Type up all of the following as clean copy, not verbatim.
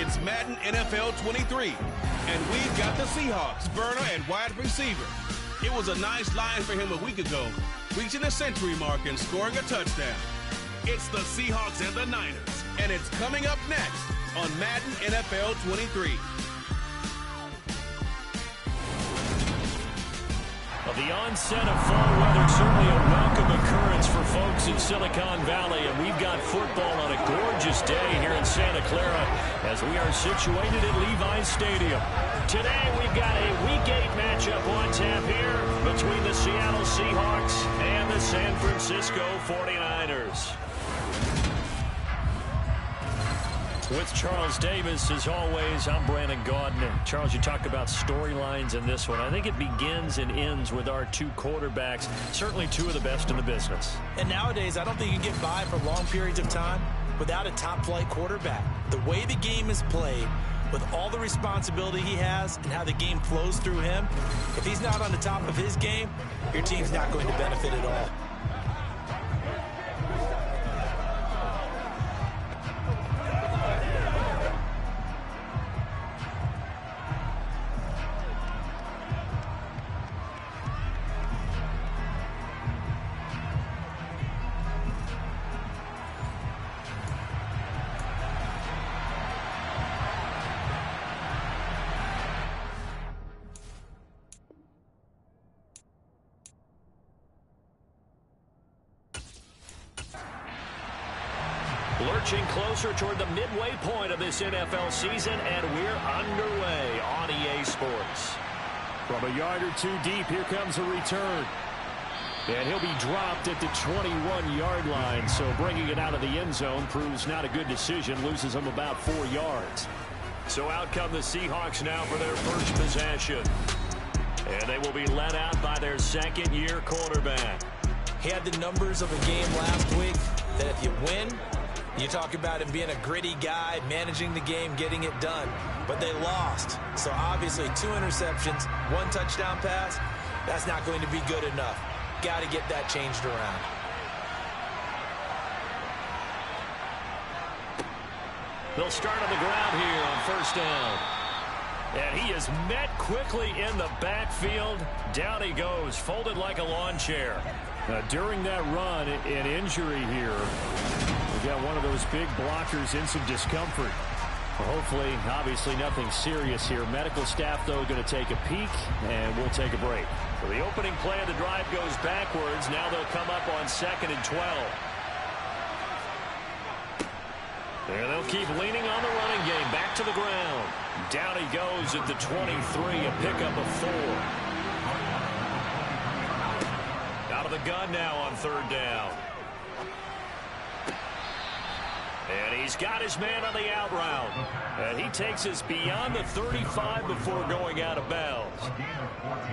It's Madden NFL 23, and we've got the Seahawks, burner and wide receiver. It was a nice line for him a week ago, reaching the century mark and scoring a touchdown. It's the Seahawks and the Niners, and it's coming up next on Madden NFL 23. Well, the onset of fall weather certainly a welcome occurrence for folks in Silicon Valley, and we've got football on a gorgeous day here in Santa Clara as we are situated at Levi's Stadium. Today we've got a Week 8 matchup on tap here between the Seattle Seahawks and the San Francisco 49ers. With Charles Davis, as always, I'm Brandon Gaudin. Charles, you talk about storylines in this one. I think it begins and ends with our two quarterbacks, certainly two of the best in the business. And nowadays, I don't think you can get by for long periods of time without a top-flight quarterback. The way the game is played, with all the responsibility he has and how the game flows through him, if he's not on the top of his game, your team's not going to benefit at all. Lurching closer toward the midway point of this NFL season, and we're underway on EA Sports. From a yard or two deep, here comes a return. And he'll be dropped at the 21-yard line, so bringing it out of the end zone proves not a good decision, loses him about 4 yards. So out come the Seahawks now for their first possession. And they will be led out by their second-year quarterback. He had the numbers of a game last week that if you win, you talk about him being a gritty guy, managing the game, getting it done. But they lost. So obviously 2 interceptions, 1 touchdown pass, that's not going to be good enough. Got to get that changed around. They'll start on the ground here on first down. And he is met quickly in the backfield. Down he goes, folded like a lawn chair. During that run, an injury here. We got one of those big blockers in some discomfort. Hopefully, obviously, nothing serious here. Medical staff, though, going to take a peek, and we'll take a break. So the opening play of the drive goes backwards. Now they'll come up on 2nd and 12. And they'll keep leaning on the running game. Back to the ground. Down he goes at the 23, a pickup of 4. Out of the gun now on 3rd down. And he's got his man on the out route. And he takes us beyond the 35 before going out of bounds.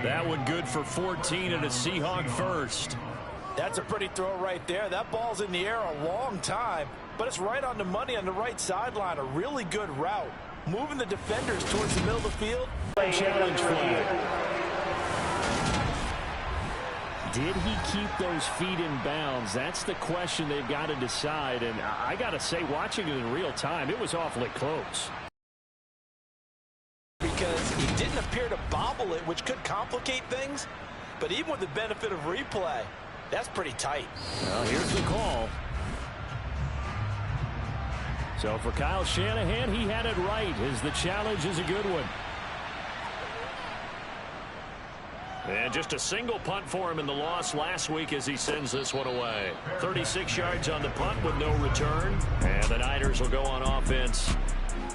That one good for 14 and a Seahawk first. That's a pretty throw right there. That ball's in the air a long time, but it's right on the money on the right sideline. A really good route. Moving the defenders towards the middle of the field. Challenge flag. Did he keep those feet in bounds? That's the question they've got to decide. And I got to say, watching it in real time, it was awfully close. Because he didn't appear to bobble it, which could complicate things. But even with the benefit of replay, that's pretty tight. Well, here's the call. So for Kyle Shanahan, he had it right, as the challenge is a good one. And just a single punt for him in the loss last week as he sends this one away. 36 yards on the punt with no return. And the Niners will go on offense.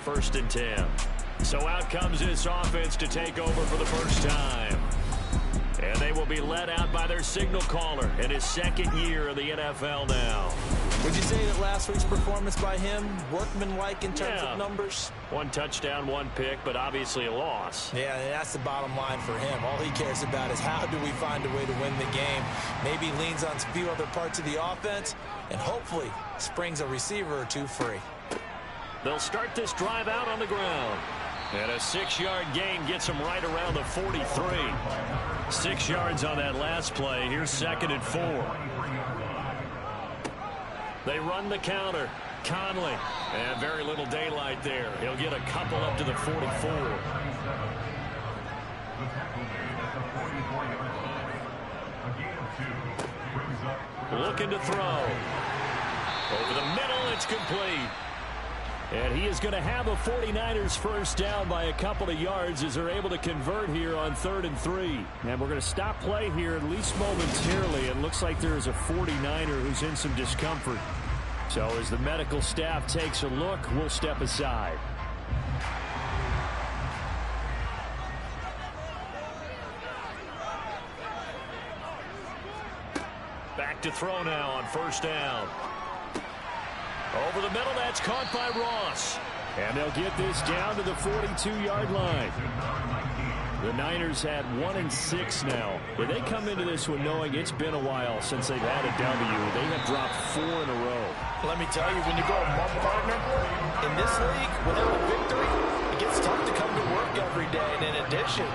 1st and 10. So out comes this offense to take over for the first time. And they will be led out by their signal caller in his 2nd year of the NFL now. Would you say that last week's performance by him, workmanlike in terms of numbers? 1 touchdown, 1 pick, but obviously a loss. Yeah, that's the bottom line for him. All he cares about is how do we find a way to win the game. Maybe leans on a few other parts of the offense, and hopefully springs a receiver or 2 free. They'll start this drive out on the ground. And a 6-yard gain gets him right around the 43. 6 yards on that last play. Here's 2nd and 4. They run the counter. Conley. And very little daylight there. He'll get a couple up to the 44. Looking to throw. Over the middle, it's complete. And he is going to have a 49ers first down by a couple of yards as they're able to convert here on 3rd and 3. And we're going to stop play here at least momentarily. It looks like there is a 49er who's in some discomfort. So as the medical staff takes a look, we'll step aside. Back to throw now on 1st down. Over the middle, that's caught by Ross. And they'll get this down to the 42-yard line. The Niners had 1-6 now. But they come into this one knowing it's been a while since they've had a W. They have dropped 4 in a row. Let me tell you, when you go a month partner in this league without a victory, it gets tough to come to work every day. And in addition,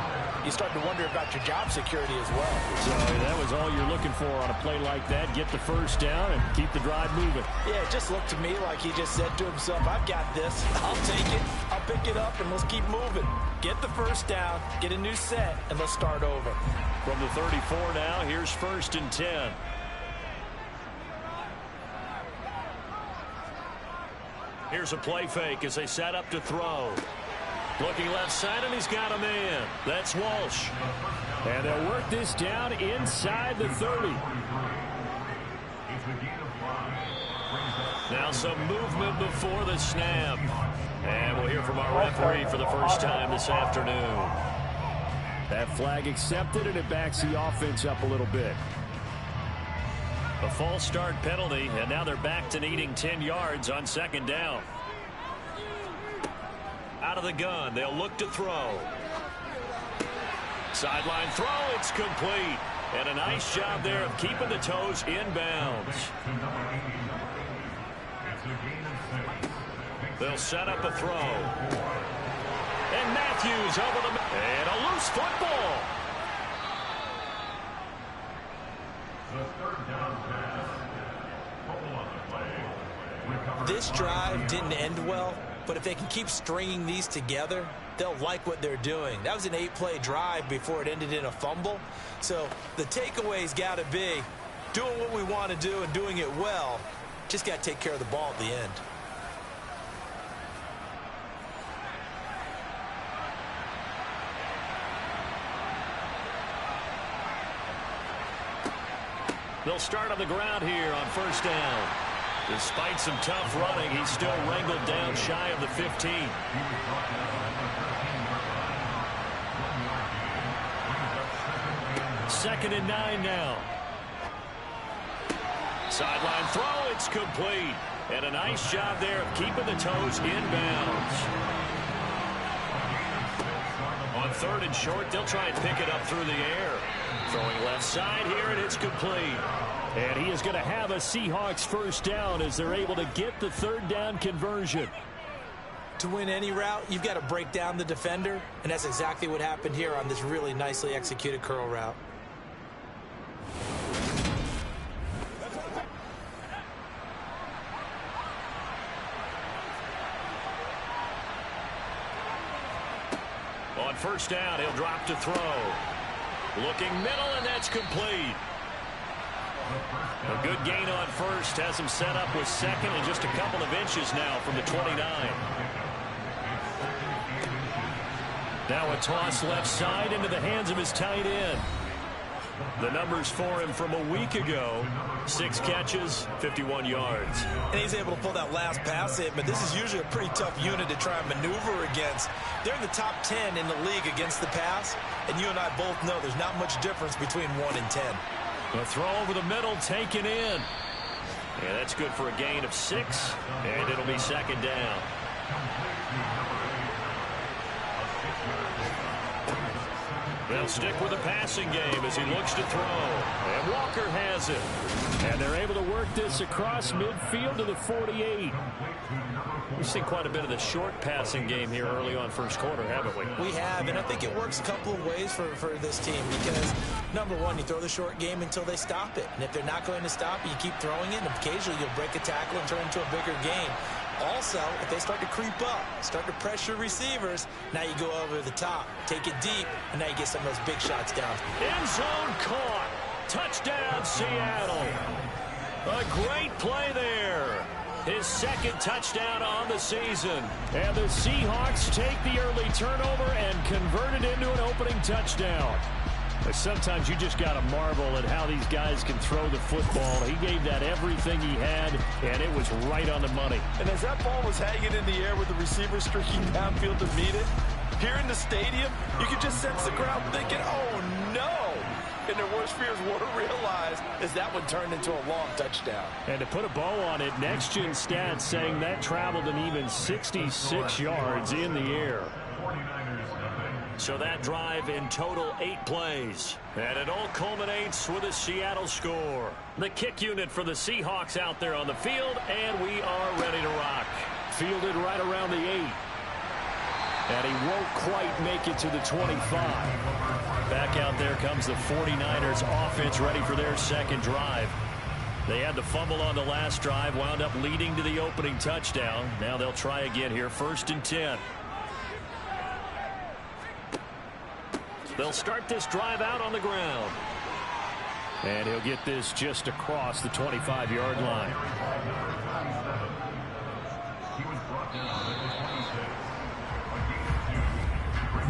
you start to wonder about your job security as well. So that was all you're looking for on a play like that. Get the first down and keep the drive moving. Yeah, it just looked to me like he just said to himself, I've got this. I'll take it. I'll pick it up, and let's keep moving. Get the first down, get a new set, and let's start over. From the 34 now, here's 1st and 10. Here's a play fake as they set up to throw. Looking left side, and he's got a man. That's Walsh. And they'll work this down inside the 30. Now some movement before the snap. And we'll hear from our referee for the first time this afternoon. That flag accepted, and it backs the offense up a little bit. A false start penalty, and now they're back to needing 10 yards on 2nd down. Out of the gun, they'll look to throw. Sideline throw, it's complete. And a nice job there of keeping the toes inbounds. They'll set up a throw. And Matthews over the... And a loose football. This drive didn't end well. But if they can keep stringing these together, they'll like what they're doing. That was an 8-play drive before it ended in a fumble. So the takeaway's got to be doing what we want to do and doing it well. Just got to take care of the ball at the end. They'll start on the ground here on 1st down. Despite some tough running, he's still wrangled down shy of the 15. 2nd and 9 now. Sideline throw, it's complete. And a nice job there of keeping the toes inbounds. On 3rd and short, they'll try and pick it up through the air. Throwing left side here, and it's complete. And he is going to have a Seahawks first down as they're able to get the 3rd down conversion. To win any route, you've got to break down the defender, and that's exactly what happened here on this really nicely executed curl route. On 1st down, he'll drop to throw. Looking middle, and that's complete. A good gain on 1st, has him set up with 2nd and just a couple of inches now from the 29. Now a toss left side into the hands of his tight end. The numbers for him from a week ago, 6 catches, 51 yards. And he's able to pull that last pass in, but this is usually a pretty tough unit to try and maneuver against. They're in the top 10 in the league against the pass, and you and I both know there's not much difference between 1 and 10. A throw over the middle, taken in. Yeah, that's good for a gain of 6, and it'll be 2nd down. They'll stick with the passing game as he looks to throw. And Walker has it. And they're able to work this across midfield to the 48. We've seen quite a bit of the short passing game here early on first quarter, haven't we? We have, and I think it works a couple of ways for this team because, number one, you throw the short game until they stop it. And if they're not going to stop it, you keep throwing it, and occasionally you'll break a tackle and turn it into a bigger game. Also, if they start to creep up, start to pressure receivers, now you go over the top, take it deep, and now you get some of those big shots down. End zone caught. Touchdown, Seattle. A great play there. His second touchdown on the season. And the Seahawks take the early turnover and convert it into an opening touchdown. Sometimes you just got to marvel at how these guys can throw the football. He gave that everything he had, and it was right on the money. And as that ball was hanging in the air with the receiver streaking downfield to meet it, here in the stadium, you could just sense the crowd thinking, oh, no. And their worst fears were realized as that one turned into a long touchdown. And to put a bow on it, Next Gen Stats saying that traveled an even 66 yards in the air. So that drive in total 8 plays. And it all culminates with a Seattle score. The kick unit for the Seahawks out there on the field, and we are ready to rock. Fielded right around the 8. And he won't quite make it to the 25. Back out there comes the 49ers offense ready for their second drive. They had the fumble on the last drive, wound up leading to the opening touchdown. Now they'll try again here, 1st and 10. They'll start this drive out on the ground. And he'll get this just across the 25-yard line.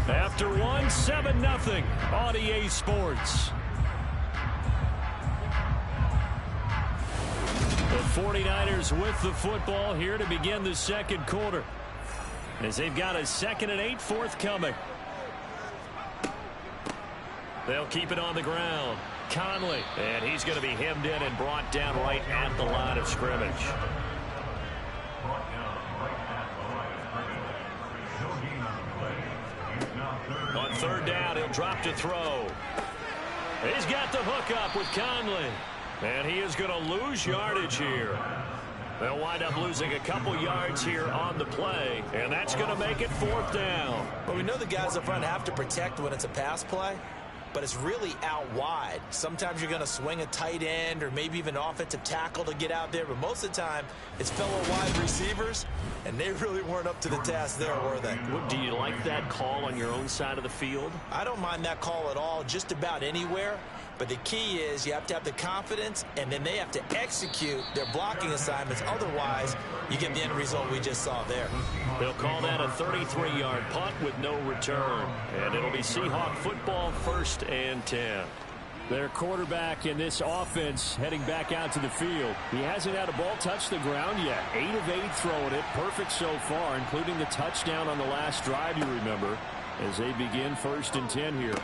After one, 7-0 on EA Sports. The 49ers with the football here to begin the second quarter. As they've got a 2nd and 8 forthcoming. They'll keep it on the ground. Conley. And he's going to be hemmed in and brought down right at the line of scrimmage. On 3rd down, he'll drop to throw. He's got the hook up with Conley. And he is going to lose yardage here. They'll wind up losing a couple yards here on the play. And that's going to make it 4th down. But we know the guys up front have to protect when it's a pass play. But it's really out wide. Sometimes you're going to swing a tight end or maybe even an offensive tackle to get out there. But most of the time, it's fellow wide receivers, and they really weren't up to the task there, were they? Do you like that call on your own side of the field? I don't mind that call at all, just about anywhere. But the key is you have to have the confidence, and then they have to execute their blocking assignments. Otherwise, you get the end result we just saw there. They'll call that a 33-yard punt with no return. And it'll be Seahawk football, 1st and 10. Their quarterback in this offense heading back out to the field. He hasn't had a ball touch the ground yet. 8 of 8 throwing it. Perfect so far, including the touchdown on the last drive, you remember, as they begin 1st and 10 here.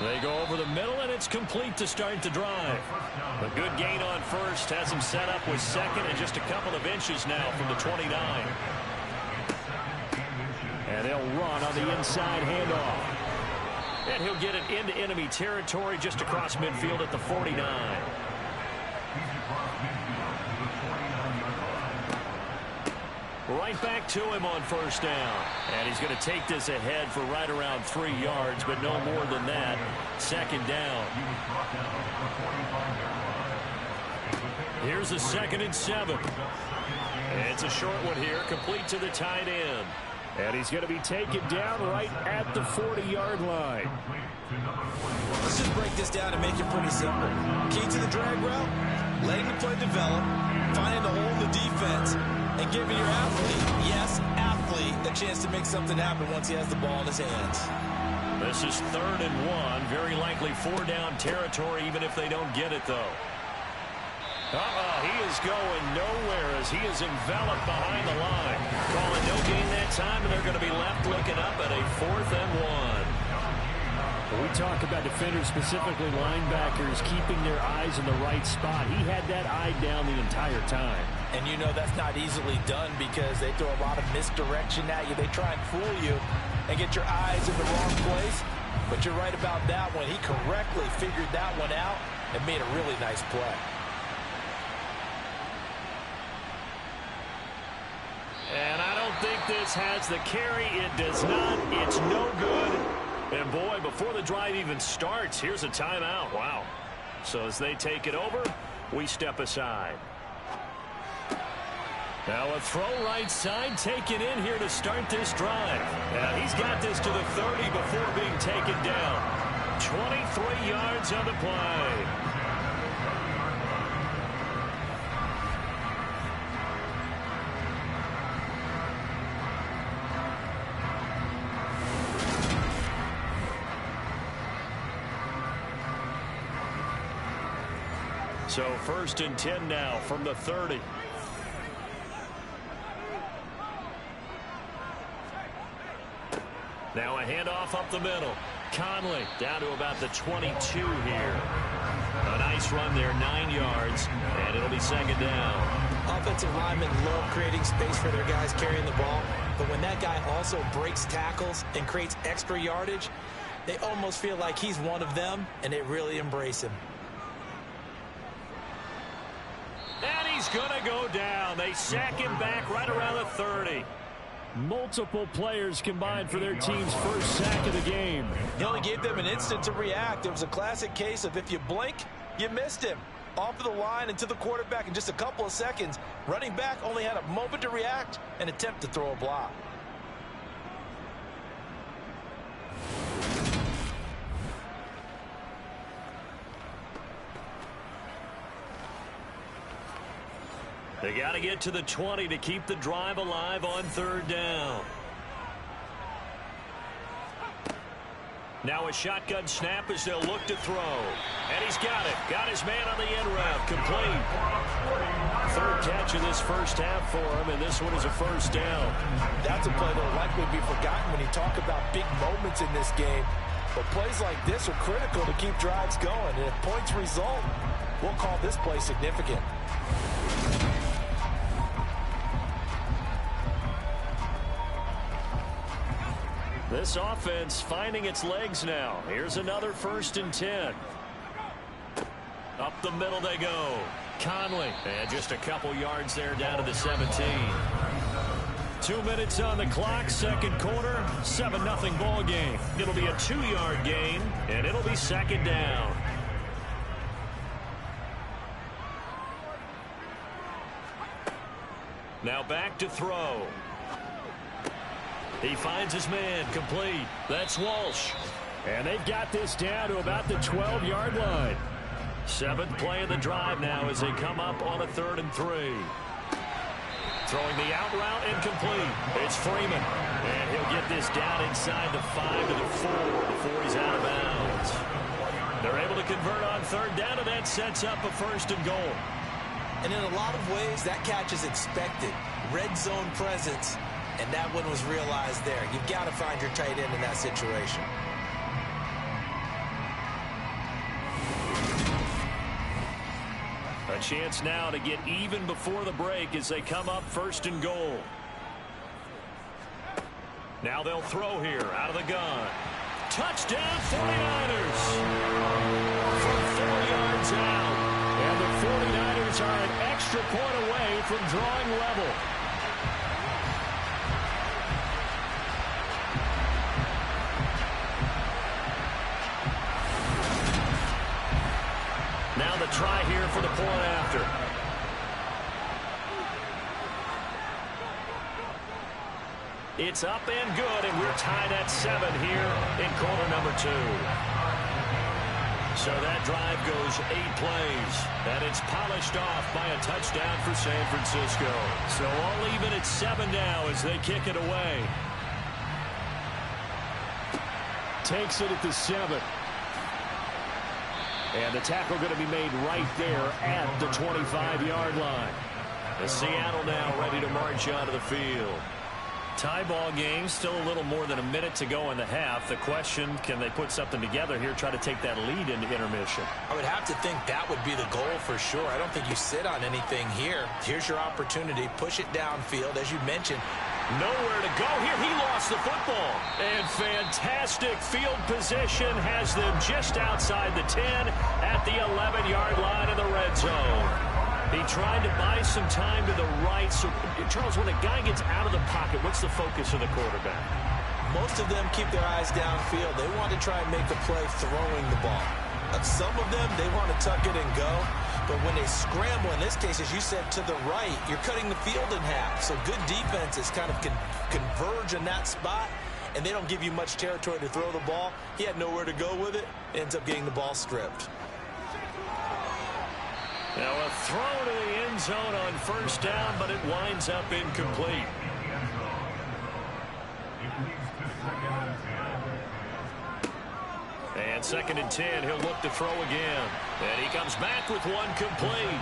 They go over the middle, and it's complete to start the drive. A good gain on 1st has him set up with 2nd and just a couple of inches now from the 29. And they'll run on the inside handoff. And he'll get it into enemy territory just across midfield at the 49. Right back to him on 1st down. And he's going to take this ahead for right around 3 yards, but no more than that. 2nd down. Here's a 2nd and 7. And it's a short one here, complete to the tight end. And he's going to be taken down right at the 40-yard line. Let's just break this down and make it pretty simple. Key to the drag route, letting the play develop, finding the hole in the defense, and giving your athlete, yes, athlete, a chance to make something happen once he has the ball in his hands. This is 3rd and 1. Very likely 4-down territory, even if they don't get it, though. He is going nowhere as he is enveloped behind the line. Calling no gain that time, and they're going to be left looking up at a 4th and 1. We talk about defenders, specifically linebackers, keeping their eyes in the right spot. He had that eye down the entire time. And you know that's not easily done because they throw a lot of misdirection at you. They try and fool you and get your eyes in the wrong place. But you're right about that one. He correctly figured that one out and made a really nice play. And I don't think this has the carry. It does not. It's no good. And, boy, before the drive even starts, here's a timeout. Wow. So as they take it over, we step aside. Now a throw right side taken in here to start this drive. And he's got this to the 30 before being taken down. 23 yards on the play. So 1st and 10 now from the 30. Now a handoff up the middle. Conley down to about the 22 here. A nice run there, 9 yards, and it'll be 2nd down. Offensive linemen love creating space for their guys carrying the ball, but when that guy also breaks tackles and creates extra yardage, they almost feel like he's one of them, and they really embrace him. And he's going to go down. They sack him back right around the 30. Multiple players combined for their team's first sack of the game. He only gave them an instant to react. It was a classic case of if you blink, you missed him. Off of the line and to the quarterback in just a couple of seconds. Running back only had a moment to react and attempt to throw a block. They got to get to the 20 to keep the drive alive on 3rd down. Now a shotgun snap as they'll look to throw. And he's got it. Got his man on the end route. Complete. 3rd catch of this first half for him, and this one is a 1st down. That's a play that will likely be forgotten when you talk about big moments in this game. But plays like this are critical to keep drives going. And if points result, we'll call this play significant. This offense finding its legs now. Here's another 1st and 10. Up the middle they go. Conley. And just a couple yards there down to the 17. 2 minutes on the clock, 2nd quarter, 7-0 ball game. It'll be a 2-yard gain, and it'll be 2nd down. Now back to throw. He finds his man, complete. That's Walsh. And they've got this down to about the 12-yard line. 7th play of the drive now as they come up on a 3rd and 3. Throwing the out route incomplete. It's Freeman. And he'll get this down inside the 5 to the 4 before he's out of bounds. They're able to convert on 3rd down, and that sets up a 1st and goal. And in a lot of ways, that catch is expected. Red zone presence. And that one was realized there. You've got to find your tight end in that situation. A chance now to get even before the break as they come up 1st and goal. Now they'll throw here out of the gun. Touchdown 49ers. From 4 yards out. And the 49ers are an extra point away from drawing level. Now the try here for the point after. It's up and good, and we're tied at 7 here in quarter number 2. So that drive goes 8 plays, and it's polished off by a touchdown for San Francisco. So all even at 7 now as they kick it away. Takes it at the 7. And the tackle going to be made right there at the 25-yard line. The Seattle now ready to march onto the field. Tie ball game, still a little more than a minute to go in the half. The question, can they put something together here, try to take that lead into intermission? I would have to think that would be the goal for sure. I don't think you sit on anything here. Here's your opportunity. Push it downfield. As you mentioned, Nowhere to go here. He lost the football. And fantastic field position has them just outside the 10 at the 11-yard line in the red zone. He tried to buy some time to the right. So, Charles, when a guy gets out of the pocket, what's the focus of the quarterback? Most of them keep their eyes downfield. They want to try and make a play throwing the ball. Some of them, they want to tuck it and go. But when they scramble, in this case, as you said, to the right, you're cutting the field in half. So good defenses kind of converge in that spot, and they don't give you much territory to throw the ball. He had nowhere to go with it. Ends up getting the ball stripped. Now a throw to the end zone on first down, but it winds up incomplete. And 2nd and 10, he'll look to throw again. And he comes back with one complete.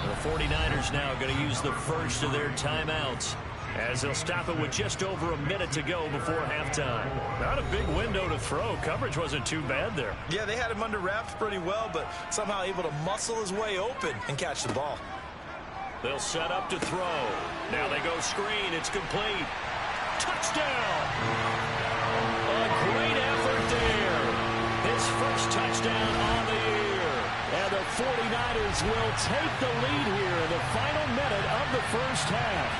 The 49ers now going to use the first of their timeouts as they'll stop it with just over a minute to go before halftime. Not a big window to throw. Coverage wasn't too bad there. Yeah, they had him under wraps pretty well, but somehow able to muscle his way open and catch the ball. They'll set up to throw. Now they go screen. It's complete. Touchdown! A great effort there. His first touchdown on the year. And the 49ers will take the lead here in the final minute of the first half.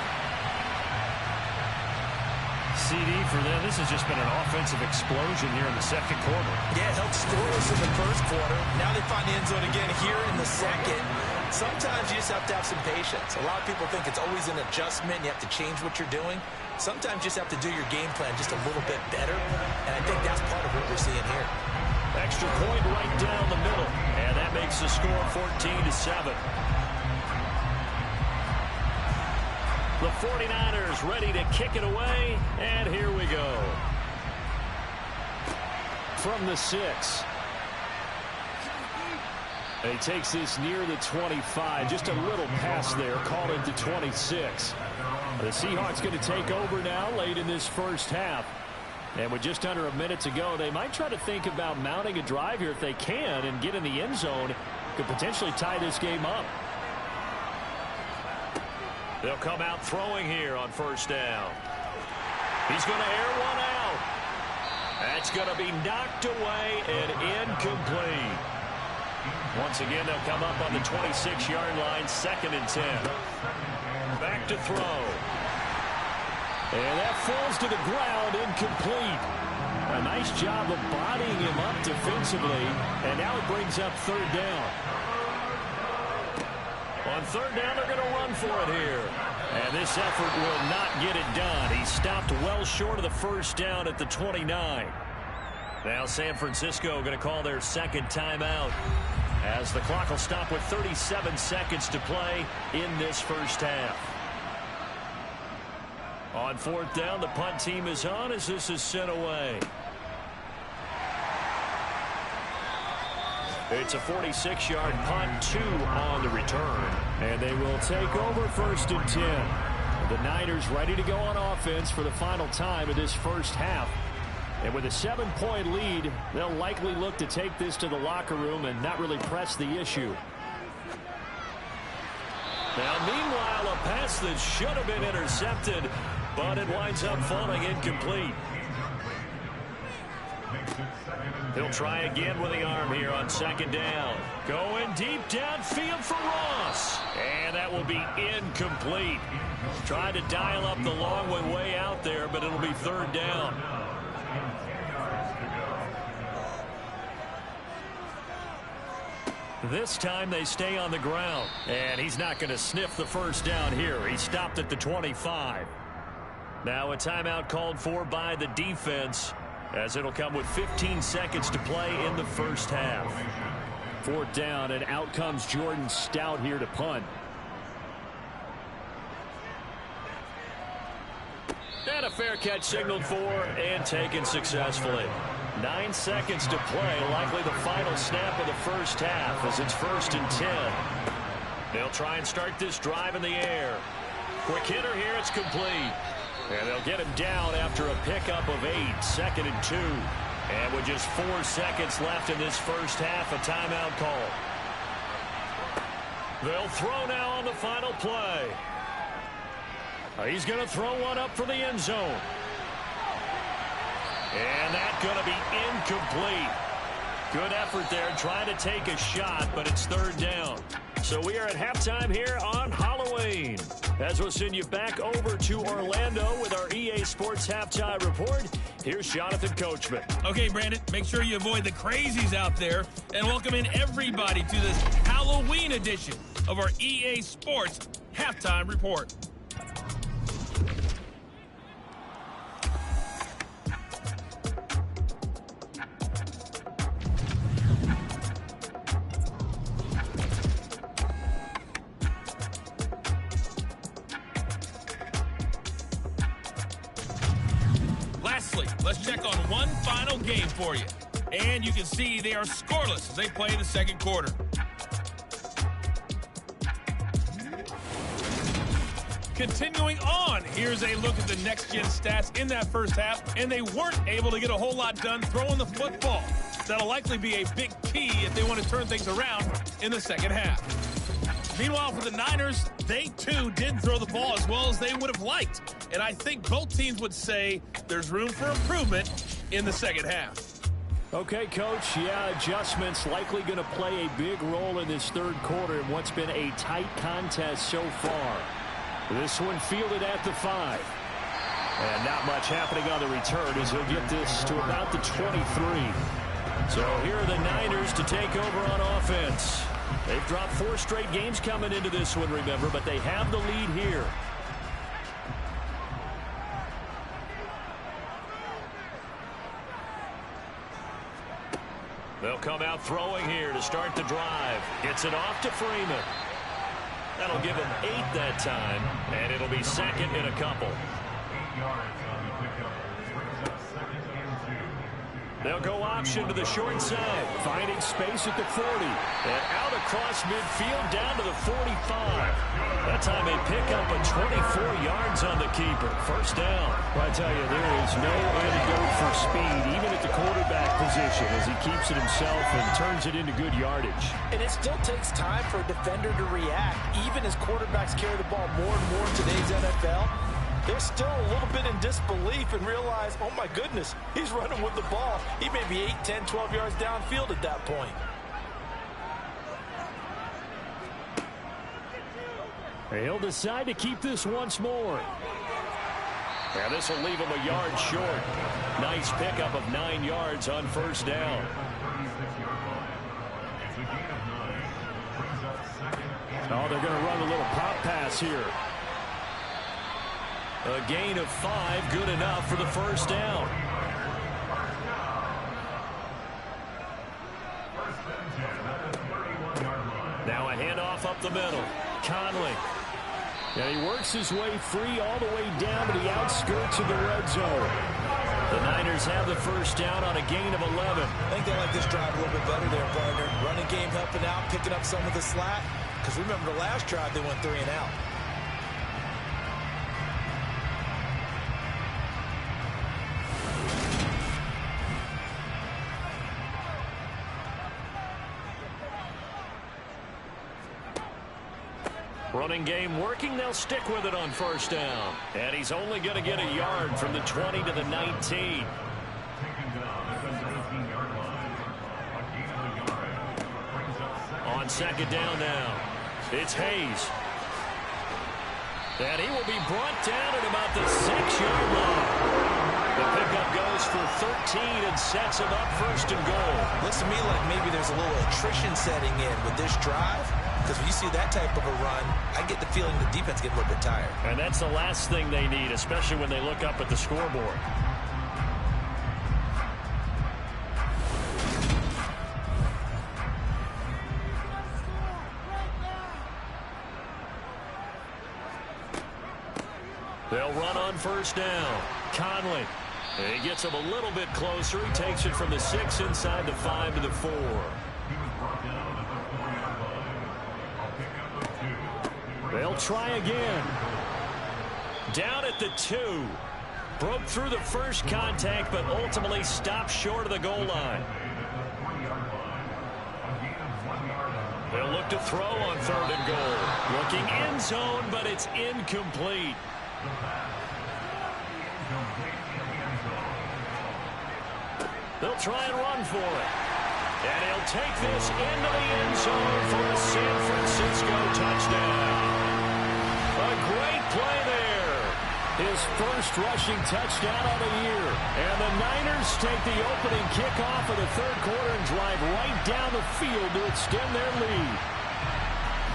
CD for them. This has just been an offensive explosion here in the second quarter. Yeah, it helped scoreless in the first quarter. Now they find the end zone again here in the second. Sometimes you just have to have some patience. A lot of people think it's always an adjustment. You have to change what you're doing. Sometimes you just have to do your game plan just a little bit better. And I think that's part of what we're seeing here. Extra point right down the middle. And that makes the score 14-7. The 49ers ready to kick it away, and here we go. From the 6. He takes this near the 25. Just a little pass there, called into 26. The Seahawks going to take over now late in this first half. And with just under a minute to go, they might try to think about mounting a drive here if they can and get in the end zone. Could potentially tie this game up. They'll come out throwing here on first down. He's going to air one out. That's going to be knocked away and incomplete. Once again, they'll come up on the 26-yard line, 2nd and 10. Back to throw. And that falls to the ground, incomplete. A nice job of bodying him up defensively, and now it brings up 3rd down. On 3rd down, they're going to run for it here. And this effort will not get it done. He stopped well short of the first down at the 29. Now San Francisco going to call their second timeout as the clock will stop with 37 seconds to play in this first half. On 4th down, the punt team is on as this is sent away. It's a 46-yard punt, 2 on the return. And they will take over 1st and 10. The Niners ready to go on offense for the final time of this first half. And with a 7-point lead, they'll likely look to take this to the locker room and not really press the issue. Now, meanwhile, a pass that should have been intercepted, but it winds up falling incomplete. He'll try again with the arm here on 2nd down. Going deep downfield for Ross. And that will be incomplete. Tried to dial up the long one way out there, but it'll be 3rd down. This time they stay on the ground. And he's not going to sniff the first down here. He stopped at the 25. Now a timeout called for by the defense, as it'll come with 15 seconds to play in the first half. 4th down, and out comes Jordan Stout here to punt. And a fair catch signaled for and taken successfully. 9 seconds to play, likely the final snap of the first half as it's 1st and 10. They'll try and start this drive in the air. Quick hitter here, it's complete. And they'll get him down after a pickup of 8, 2nd and 2. And with just 4 seconds left in this first half, a timeout call. They'll throw now on the final play. He's going to throw one up for the end zone. And that's going to be incomplete. Good effort there trying to take a shot, but it's third down. So we are at halftime here on Halloween. As we'll send you back over to Orlando with our EA Sports Halftime Report, here's Jonathan Coachman. Okay, Brandon, make sure you avoid the crazies out there and welcome in everybody to this Halloween edition of our EA Sports Halftime Report. Let's check on one final game for you. And you can see they are scoreless as they play the second quarter. Continuing on, here's a look at the next-gen stats in that first half, and they weren't able to get a whole lot done throwing the football. That'll likely be a big key if they want to turn things around in the second half. Meanwhile, for the Niners, they too didn't throw the ball as well as they would have liked. And I think both teams would say there's room for improvement in the second half. Okay, Coach, yeah, adjustments likely going to play a big role in this third quarter in what's been a tight contest so far. This one fielded at the 5. And not much happening on the return as he'll get this to about the 23. So here are the Niners to take over on offense. They've dropped 4 straight games coming into this one, remember, but they have the lead here. They'll come out throwing here to start the drive. Gets it off to Freeman. That'll give him 8 that time, and it'll be second in a couple. They'll go option to the short side, finding space at the 40. And out across midfield down to the 45. That time they pick up a 24 yards on the keeper. First down. Well, I tell you, there is no antidote for speed, even at the quarterback position, as he keeps it himself and turns it into good yardage. And it still takes time for a defender to react. Even as quarterbacks carry the ball more and more in today's NFL, they're still a little bit in disbelief and realize, oh my goodness, he's running with the ball. He may be 8, 10, 12 yards downfield at that point. He'll decide to keep this once more. And this will leave him a yard short. Nice pickup of 9 yards on first down. Oh, they're going to run a little pop pass here. A gain of 5, good enough for the first down. Now a handoff up the middle. Conley. And he works his way free all the way down to the outskirts of the red zone. The Niners have the first down on a gain of 11. I think they like this drive a little bit better there, partner. Running game helping out, picking up some of the slack. Because remember the last drive, they went 3 and out. Running game working. They'll stick with it on first down. And he's only going to get a yard from the 20 to the 19. On second down now, it's Hayes. And he will be brought down at about the 6-yard line. The pickup goes for 13 and sets him up first and goal. Looks to me like maybe there's a little attrition setting in with this drive. Because when you see that type of a run, I get the feeling the defense gets a little bit tired. And that's the last thing they need, especially when they look up at the scoreboard. They'll run on first down. Conley. He gets him a little bit closer. He takes it from the 6 inside the 5 to the 4. They'll try again. Down at the 2. Broke through the first contact, but ultimately stopped short of the goal line. They'll look to throw on 3rd and goal. Looking end zone, but it's incomplete. They'll try and run for it. And he'll take this into the end zone for a San Francisco touchdown. A great play there. His first rushing touchdown of the year. And the Niners take the opening kickoff of the third quarter and drive right down the field to extend their lead.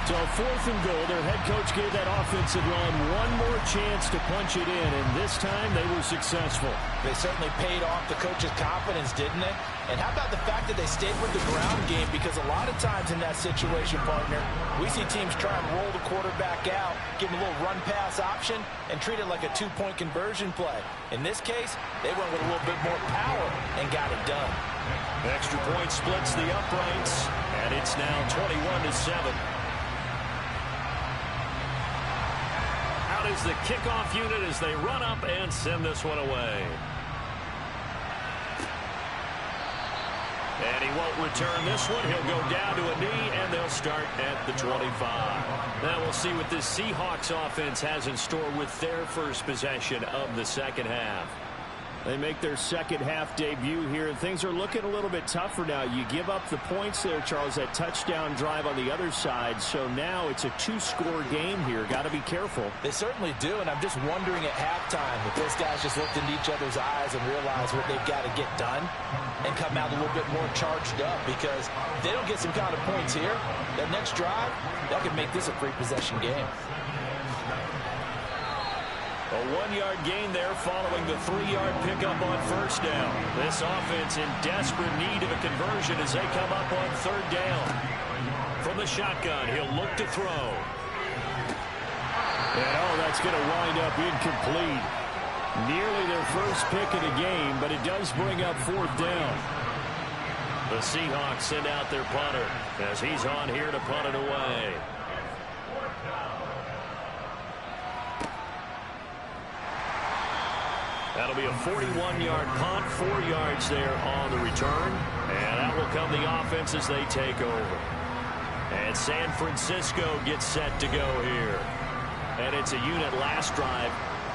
So 4th and goal, their head coach gave that offensive line one more chance to punch it in, and this time they were successful. They certainly paid off the coach's confidence, didn't they? And how about the fact that they stayed with the ground game? Because a lot of times in that situation, partner, we see teams try and roll the quarterback out, give him a little run-pass option, and treat it like a 2-point conversion play. In this case, they went with a little bit more power and got it done. Extra point splits the uprights, and it's now 21-7. Is the kickoff unit as they run up and send this one away. And he won't return this one. He'll go down to a knee, and they'll start at the 25. Now we'll see what this Seahawks offense has in store with their first possession of the second half. They make their second half debut here, and things are looking a little bit tougher now. You give up the points there, Charles, that touchdown drive on the other side. So now it's a 2-score game here. Got to be careful. They certainly do, and I'm just wondering at halftime if those guys just looked into each other's eyes and realized what they've got to get done and come out a little bit more charged up, because if they don't get some kind of points here, that next drive, that could make this a 3-possession game. A 1-yard gain there following the 3-yard pickup on first down. This offense in desperate need of a conversion as they come up on third down. From the shotgun, he'll look to throw. And that's going to wind up incomplete. Nearly their first pick of the game, but it does bring up fourth down. The Seahawks send out their punter as he's on here to punt it away. That'll be a 41-yard punt, 4 yards there on the return. And that will come the offense as they take over. And San Francisco gets set to go here. And it's a unit last drive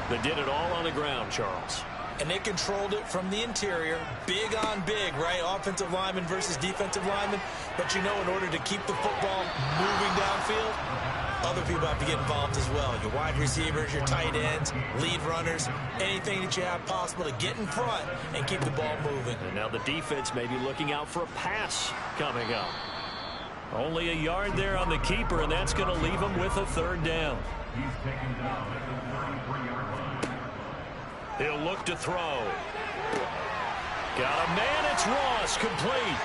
that did it all on the ground, Charles. And they controlled it from the interior, big on big, right? Offensive lineman versus defensive lineman. But you know, in order to keep the football moving downfield, other people have to get involved as well. Your wide receivers, your tight ends, lead runners, anything that you have possible to get in front and keep the ball moving. And now the defense may be looking out for a pass coming up. Only a yard there on the keeper, and that's going to leave him with a third down. He's taken down at the 33-yard line. He'll look to throw. Got a man, it's Ross, complete.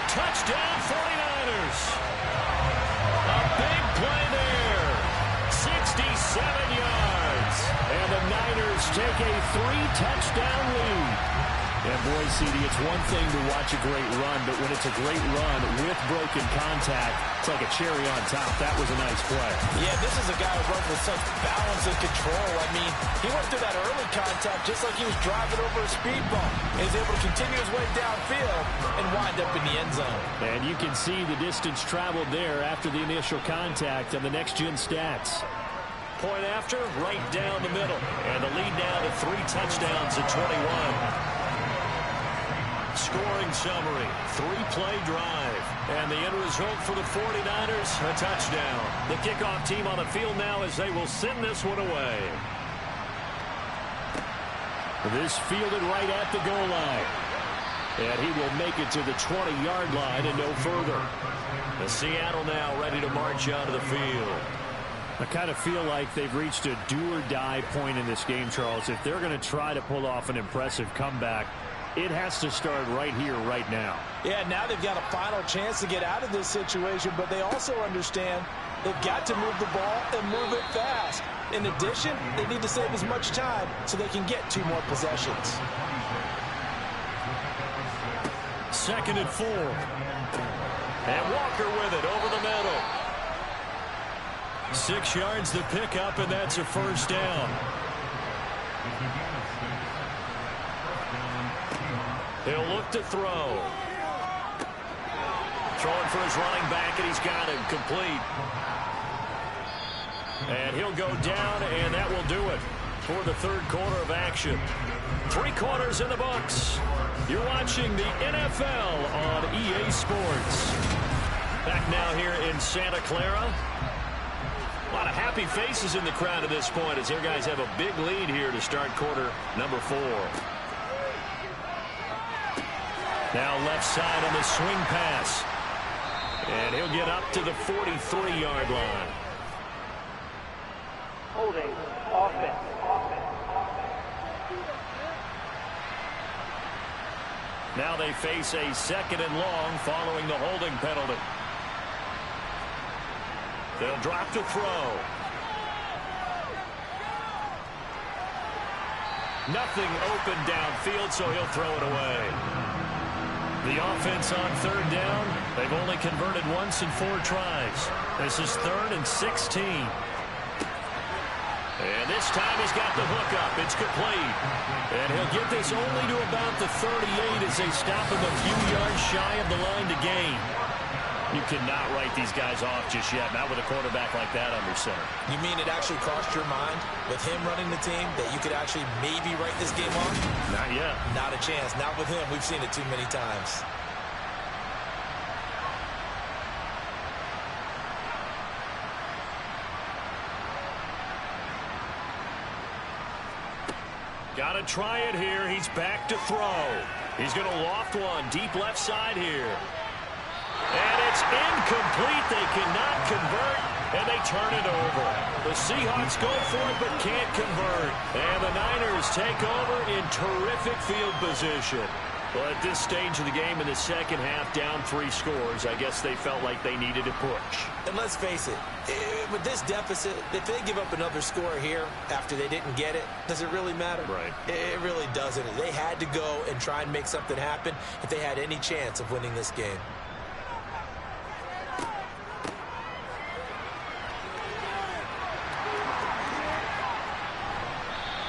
Touchdown 49ers. A big play there. 67 yards. And the Niners take a 3-touchdown lead. And boy, CD, it's one thing to watch a great run, but when it's a great run with broken contact, it's like a cherry on top. That was a nice play. Yeah, this is a guy who runs with such balance and control. I mean, he went through that early contact just like he was driving over a speed bump. He was able to continue his way downfield and wind up in the end zone. And you can see the distance traveled there after the initial contact on the next-gen stats. Point after, right down the middle. And the lead now to 3 touchdowns at 21. Scoring summary, 3-play drive. And the end result for the 49ers, a touchdown. The kickoff team on the field now as they will send this one away. This fielded right at the goal line. And he will make it to the 20-yard line and no further. The Seattle now ready to march out of the field. I kind of feel like they've reached a do-or-die point in this game, Charles. If they're going to try to pull off an impressive comeback, it has to start right here, right now. Yeah, now they've got a final chance to get out of this situation, but they also understand they've got to move the ball and move it fast. In addition, they need to save as much time so they can get 2 more possessions. 2nd and 4. And Walker with it over the middle. 6 yards to pick up, and that's a first down. He'll look to throw. Throwing for his running back, and he's got him complete. And he'll go down, and that will do it for the third quarter of action. 3 quarters in the books. You're watching the NFL on EA Sports. Back now here in Santa Clara. A lot of happy faces in the crowd at this point as their guys have a big lead here to start quarter number 4. Now left side on the swing pass. And he'll get up to the 43-yard line. Holding offense. Now they face a 2nd and long following the holding penalty. They'll drop to throw. Nothing open downfield, so he'll throw it away. The offense on 3rd down. They've only converted once in 4 tries. This is 3rd and 16. And this time he's got the hook up. It's complete. And he'll get this only to about the 38 as they stop him a few yards shy of the line to gain. You cannot write these guys off just yet, not with a quarterback like that under center. You mean it actually crossed your mind with him running the team that you could actually maybe write this game off? Not yet. Not a chance. Not with him. We've seen it too many times. Got to try it here. He's back to throw. He's going to loft one deep left side here. And it's incomplete. They cannot convert, and they turn it over. The Seahawks go for it, but can't convert. And the Niners take over in terrific field position. Well, at this stage of the game in the second half, down 3 scores, I guess they felt like they needed a push. And let's face it, with this deficit, if they give up another score here after they didn't get it, does it really matter? Right. It really doesn't. They had to go and try and make something happen if they had any chance of winning this game.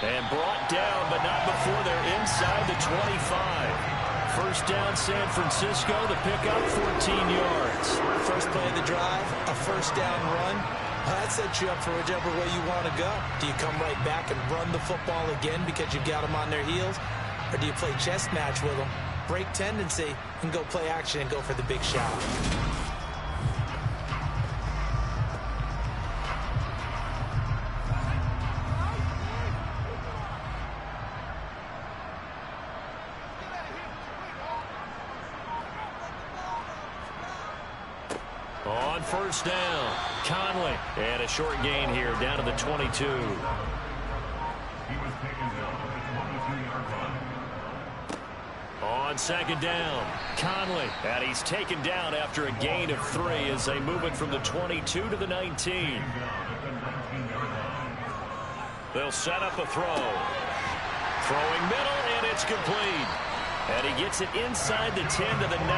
And brought down, but not before they're inside the 25. First down, San Francisco, the pickup, 14 yards. First play of the drive, a first down run. That sets you up for whichever way you want to go. Do you come right back and run the football again because you've got them on their heels? Or do you play chess match with them, break tendency, and go play action and go for the big shot? On first down, Conley. And a short gain here down to the 22. On second down, Conley. And he's taken down after a gain of 3 as they move it from the 22 to the 19. They'll set up a throw. Throwing middle, and it's complete. And he gets it inside the 10 to the 9.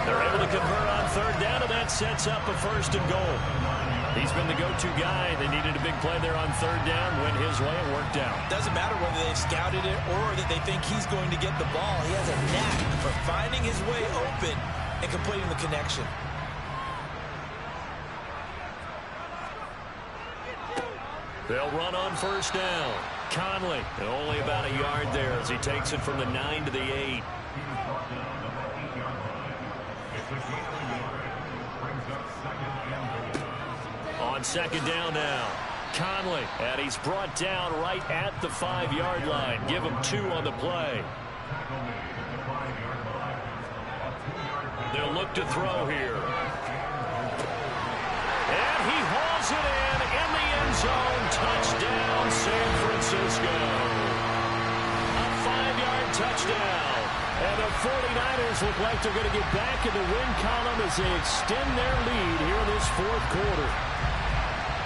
They're able to convert on third down, and that sets up a first and goal. He's been the go-to guy. They needed a big play there on third down. Went his way and worked out. Doesn't matter whether they've scouted it or that they think he's going to get the ball. He has a knack for finding his way open and completing the connection. They'll run on first down. Conley, and only about a yard there as he takes it from the 9 to the 8. On second down now, Conley, and he's brought down right at the 5-yard line. Give him 2 on the play. They'll look to throw here. And he hauls it in the end zone. Touchdown, San Francisco. A 5-yard touchdown. And the 49ers look like they're going to get back in the win column as they extend their lead here in this fourth quarter.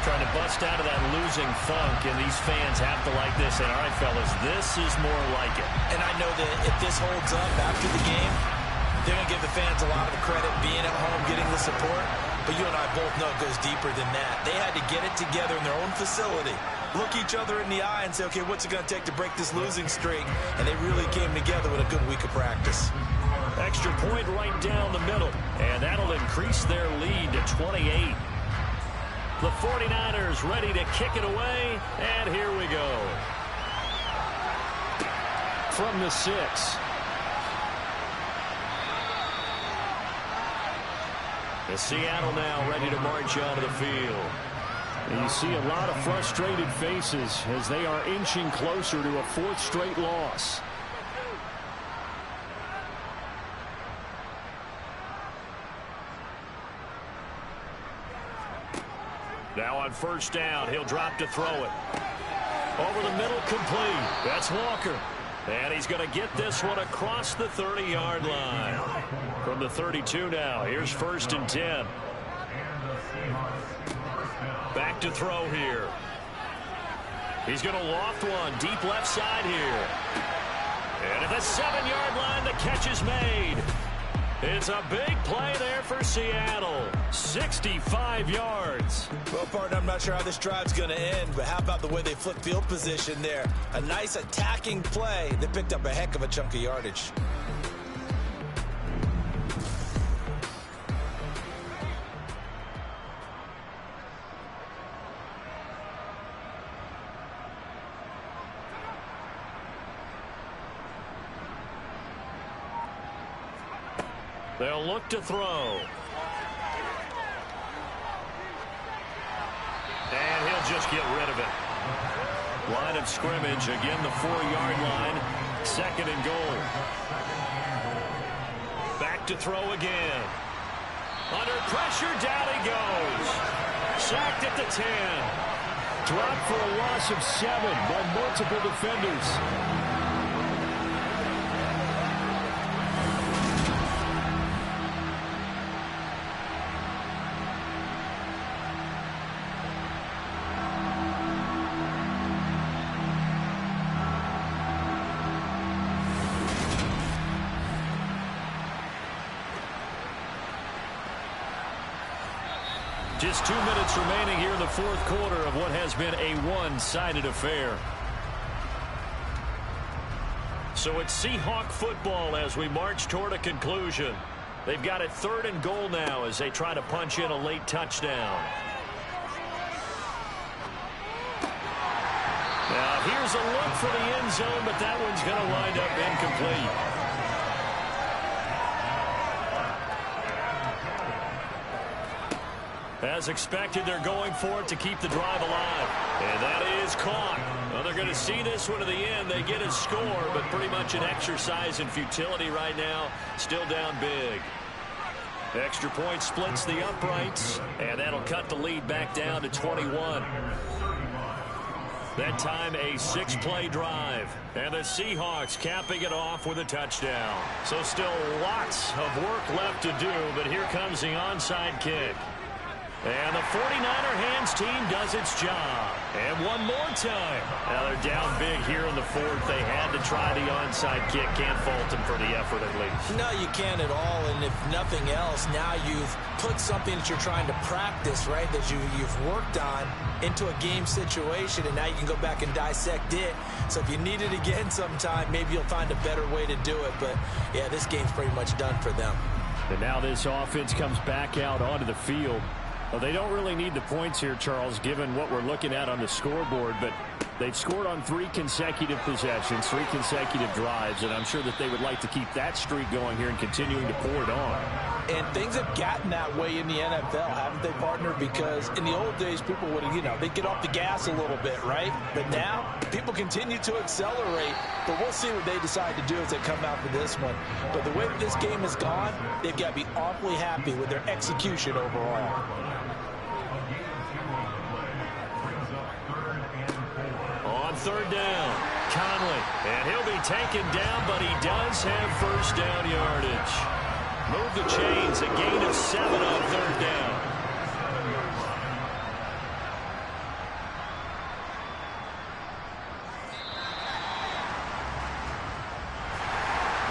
Trying to bust out of that losing funk, and these fans have to like this. And all right, fellas, this is more like it. And I know that if this holds up after the game, they're going to give the fans a lot of credit being at home, getting the support. But you and I both know it goes deeper than that. They had to get it together in their own facility, look each other in the eye and say, okay, what's it going to take to break this losing streak? And they really came together with a good week of practice. Extra point right down the middle, and that'll increase their lead to 28. The 49ers ready to kick it away, and here we go. From the 6. The Seattle now ready to march onto the field. And you see a lot of frustrated faces as they are inching closer to a 4th straight loss. Now on first down, he'll drop to throw it. Over the middle, complete. That's Walker. And he's going to get this one across the 30-yard line. From the 32 now, here's 1st and 10. Back to throw here. He's going to loft one deep left side here. And at the 7-yard line, the catch is made. It's a big play there for Seattle. 65 yards. Well, partner, I'm not sure how this drive's going to end, but how about the way they flip field position there? A nice attacking play. They picked up a heck of a chunk of yardage. They'll look to throw. And he'll just get rid of it. Line of scrimmage, again the 4-yard line. 2nd and goal. Back to throw again. Under pressure, down he goes. Sacked at the 10. Dropped for a loss of 7 by multiple defenders. Just 2 minutes remaining here in the 4th quarter of what has been a one-sided affair. So it's Seahawk football as we march toward a conclusion. They've got it 3rd and goal now as they try to punch in a late touchdown. Now here's a look for the end zone, but that one's going to wind up incomplete. As expected, they're going for it to keep the drive alive. And that is caught. Well, they're going to see this one to the end. They get a score, but pretty much an exercise in futility right now. Still down big. Extra point splits the uprights, and that'll cut the lead back down to 21. That time a 6-play drive, and the Seahawks capping it off with a touchdown. So still lots of work left to do, but here comes the onside kick. And the 49er hands team does its job. And one more time. Now they're down big here in the 4th. They had to try the onside kick. Can't fault them for the effort at least. No, you can't at all. And if nothing else, now you've put something that you're trying to practice, right, that you've worked on into a game situation. And now you can go back and dissect it. So if you need it again sometime, maybe you'll find a better way to do it. But, yeah, this game's pretty much done for them. And now this offense comes back out onto the field. Well, they don't really need the points here, Charles, given what we're looking at on the scoreboard, but they've scored on 3 consecutive possessions, 3 consecutive drives, and I'm sure that they would like to keep that streak going here and continuing to pour it on. And things have gotten that way in the NFL, haven't they, partner? Because in the old days, people would have, they'd get off the gas a little bit, right? But now, people continue to accelerate, but we'll see what they decide to do as they come out for this one. But the way that this game has gone, they've got to be awfully happy with their execution overall. On 3rd down, Conley, and he'll be taken down, but he does have 1st down yardage. Move the chains, a gain of 7 on 3rd down.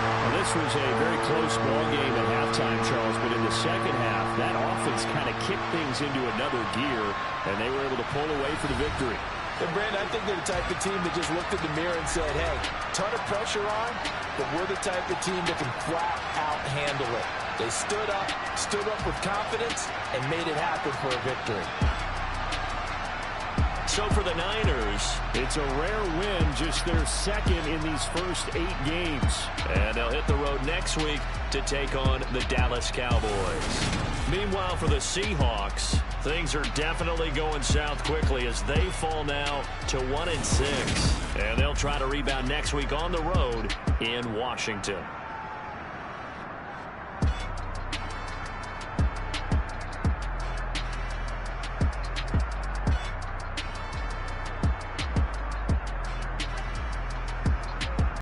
Well, this was a very close ball game at halftime, Charles, but in the second half, that offense kind of kicked things into another gear, and they were able to pull away for the victory. And Brandon, I think they're the type of team that just looked in the mirror and said, hey, ton of pressure on, but we're the type of team that can flat out handle it. They stood up with confidence, and made it happen for a victory. so for the Niners, it's a rare win, just their second in these first 8 games. And they'll hit the road next week to take on the Dallas Cowboys. Meanwhile, for the Seahawks, things are definitely going south quickly as they fall now to 1-6. And they'll try to rebound next week on the road in Washington.